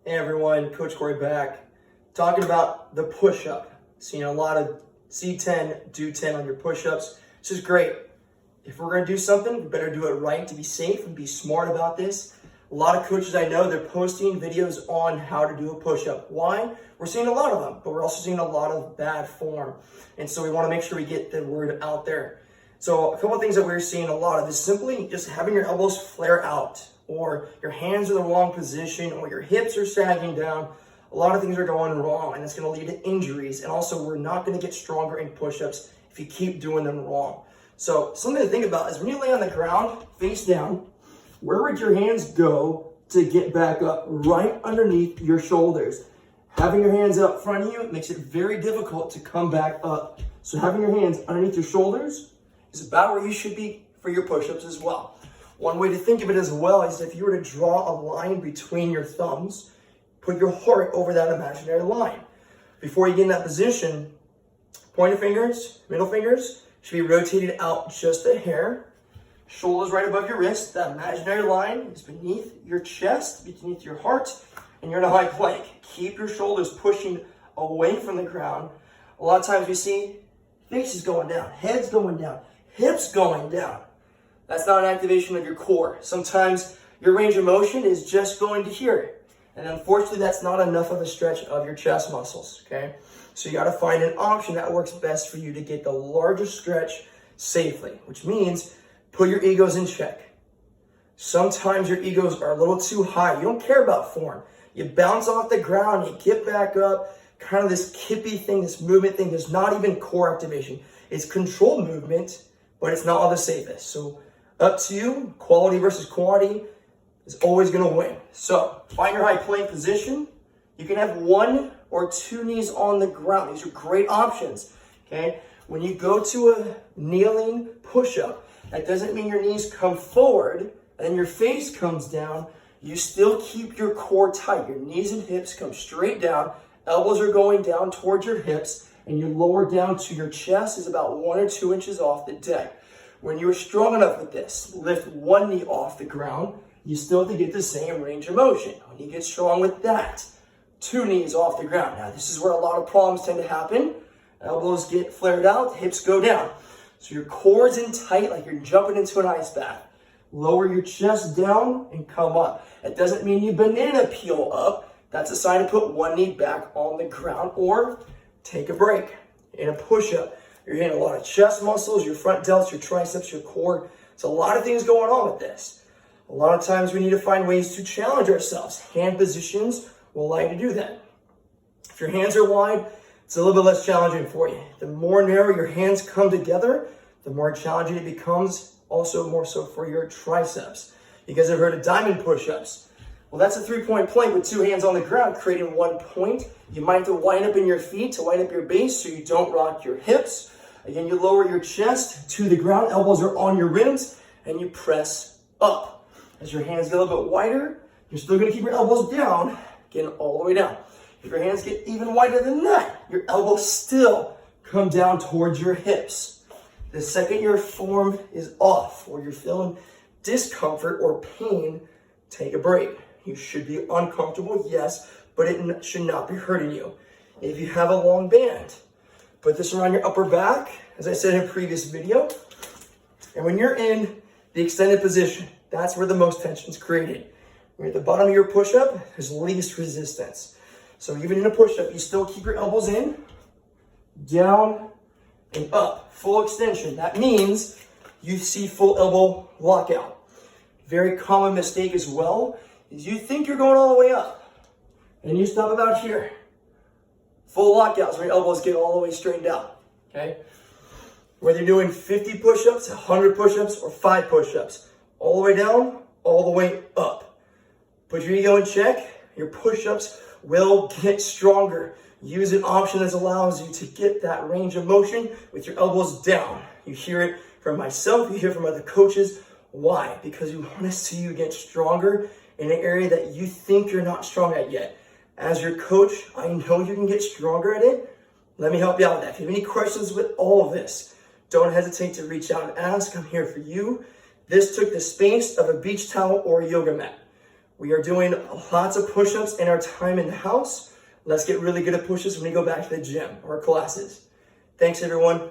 Hey everyone, Coach Corey back, talking about the push-up. Seeing a lot of C10, do 10 on your push-ups, which is great. If we're gonna do something, we better do it right to be safe and be smart about this. A lot of coaches I know, they're posting videos on how to do a push-up. Why? We're seeing a lot of them, but we're also seeing a lot of bad form. And so we wanna make sure we get the word out there. So a couple of things that we're seeing a lot of is simply just having your elbows flare out, or your hands are in the wrong position, or your hips are sagging down. A lot of things are going wrong, and it's going to lead to injuries. And also, we're not going to get stronger in push-ups if you keep doing them wrong. So something to think about is when you lay on the ground, face down, where would your hands go to get back up? Right underneath your shoulders. Having your hands up front of you makes it very difficult to come back up. So having your hands underneath your shoulders is about where you should be for your push-ups as well. One way to think of it as well is if you were to draw a line between your thumbs, put your heart over that imaginary line. Before you get in that position, pointer fingers, middle fingers should be rotated out just a hair. Shoulders right above your wrist. That imaginary line is beneath your chest, beneath your heart, and you're in a high plank. Keep your shoulders pushing away from the ground. A lot of times we see faces going down, heads going down, hips going down. That's not an activation of your core. Sometimes your range of motion is just going to here. And unfortunately, that's not enough of a stretch of your chest muscles, okay? So you gotta find an option that works best for you to get the largest stretch safely, which means put your egos in check. Sometimes your egos are a little too high. You don't care about form. You bounce off the ground, you get back up, kind of this kippy thing, this movement thing. There's not even core activation. It's controlled movement, but it's not all the safest. So up to you, quality versus quantity is always gonna win. So find your high plank position. You can have one or two knees on the ground. These are great options, okay? When you go to a kneeling push-up, that doesn't mean your knees come forward and your face comes down. You still keep your core tight. Your knees and hips come straight down. Elbows are going down towards your hips, and you lower down to your chest is about 1 or 2 inches off the deck. When you're strong enough with this, lift one knee off the ground, you still have to get the same range of motion. When you get strong with that, 2 knees off the ground. Now, this is where a lot of problems tend to happen. Elbows get flared out, hips go down. So your core is in tight like you're jumping into an ice bath. Lower your chest down and come up. That doesn't mean you banana peel up. That's a sign to put one knee back on the ground or take a break in a push-up. You're hitting a lot of chest muscles, your front delts, your triceps, your core. There's a lot of things going on with this. A lot of times we need to find ways to challenge ourselves. Hand positions will allow you to do that. If your hands are wide, it's a little bit less challenging for you. The more narrow your hands come together, the more challenging it becomes, also more so for your triceps. You guys have heard of diamond push-ups. Well, that's a 3-point plank with 2 hands on the ground, creating 1 point. You might have to wind up in your feet to wind up your base so you don't rock your hips. Again, you lower your chest to the ground, elbows are on your ribs, and you press up. As your hands get a little bit wider, you're still gonna keep your elbows down, getting all the way down. If your hands get even wider than that, your elbows still come down towards your hips. The second your form is off, or you're feeling discomfort or pain, take a break. You should be uncomfortable, yes, but it should not be hurting you. If you have a long band, put this around your upper back, as I said in a previous video. And when you're in the extended position, that's where the most tension is created. When you're at the bottom of your push-up, there's least resistance. So even in a push-up, you still keep your elbows in, down, and up. Full extension. That means you see full elbow lockout. Very common mistake as well is you think you're going all the way up and you stop about here. Full lockouts where your elbows get all the way straightened out, okay? Whether you're doing 50 push-ups, 100 push-ups, or 5 push-ups, all the way down, all the way up. Put your ego in check, your push-ups will get stronger. Use an option that allows you to get that range of motion with your elbows down. You hear it from myself, you hear it from other coaches. Why? Because we want to see you get stronger in an area that you think you're not strong at yet. As your coach, I know you can get stronger at it. Let me help you out with that. If you have any questions with all of this, don't hesitate to reach out and ask. I'm here for you. This took the space of a beach towel or a yoga mat. We are doing lots of push-ups in our time in the house. Let's get really good at push-ups when we go back to the gym or classes. Thanks, everyone.